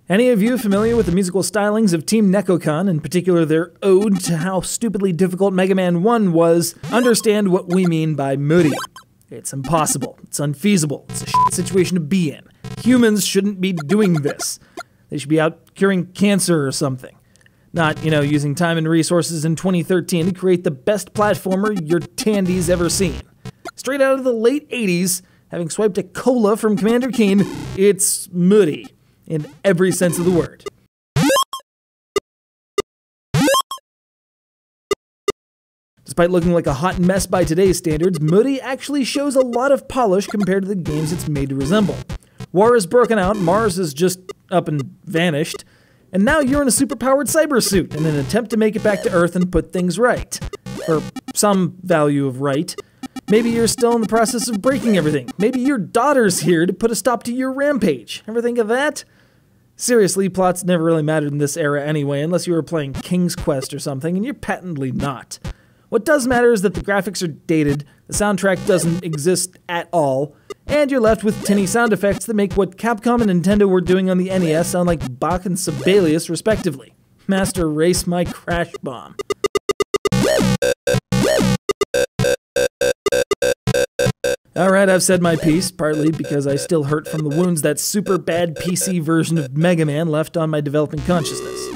Any of you familiar with the musical stylings of Team Nekocon, in particular their ode to how stupidly difficult Mega Man 1 was, understand what we mean by Muri. It's impossible. It's unfeasible. It's a shit situation to be in. Humans shouldn't be doing this. They should be out curing cancer or something. Not, using time and resources in 2013 to create the best platformer your Tandy's ever seen. Straight out of the late 80s, having swiped a cola from Commander Keen, it's Muri. In every sense of the word. Despite looking like a hot mess by today's standards, Muri actually shows a lot of polish compared to the games it's made to resemble. War has broken out, Mars has just up and vanished, and now you're in a superpowered cyber suit in an attempt to make it back to Earth and put things right. Or some value of right. Maybe you're still in the process of breaking everything. Maybe your daughter's here to put a stop to your rampage. Ever think of that? Seriously, plots never really mattered in this era anyway, unless you were playing King's Quest or something, and you're patently not. What does matter is that the graphics are dated, the soundtrack doesn't exist at all, and you're left with tinny sound effects that make what Capcom and Nintendo were doing on the NES sound like Bach and Sibelius, respectively. Master Race My Crash Bomb. Alright, I've said my piece, partly because I still hurt from the wounds that super bad PC version of Mega Man left on my developing consciousness.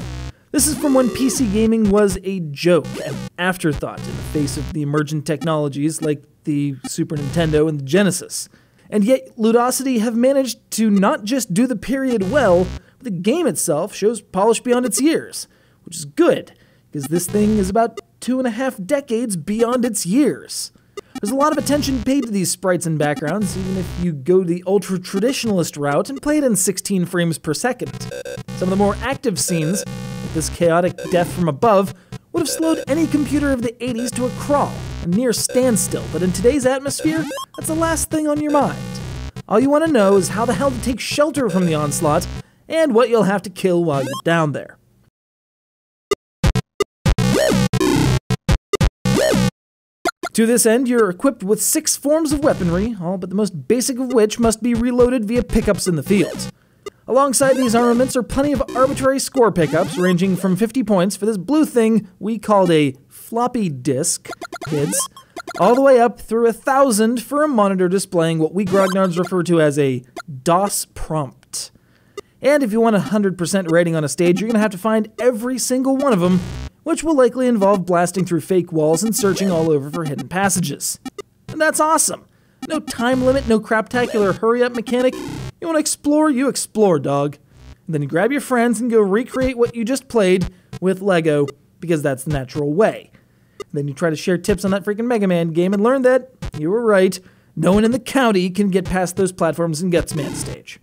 This is from when PC gaming was a joke, an afterthought in the face of the emergent technologies like the Super Nintendo and the Genesis. And yet, Ludosity have managed to not just do the period well, but the game itself shows polish beyond its years, which is good, because this thing is about 2.5 decades beyond its years. There's a lot of attention paid to these sprites and backgrounds, even if you go the ultra-traditionalist route and play it in 16 frames per second. Some of the more active scenes, like this chaotic death from above, would have slowed any computer of the 80s to a crawl, a near standstill, but in today's atmosphere, that's the last thing on your mind. All you want to know is how the hell to take shelter from the onslaught, and what you'll have to kill while you're down there. To this end, you're equipped with 6 forms of weaponry, all but the most basic of which must be reloaded via pickups in the field. Alongside these armaments are plenty of arbitrary score pickups, ranging from 50 points for this blue thing we called a floppy disk, kids, all the way up through 1,000 for a monitor displaying what we grognards refer to as a DOS prompt. And if you want a 100% rating on a stage, you're going to have to find every single one of them, which will likely involve blasting through fake walls and searching all over for hidden passages. And that's awesome! No time limit, no craptacular hurry-up mechanic. You want to explore, you explore, dog. And then you grab your friends and go recreate what you just played with Lego, because that's the natural way. And then you try to share tips on that freaking Mega Man game and learn that, you were right, no one in the county can get past those platforms in Gutsman stage.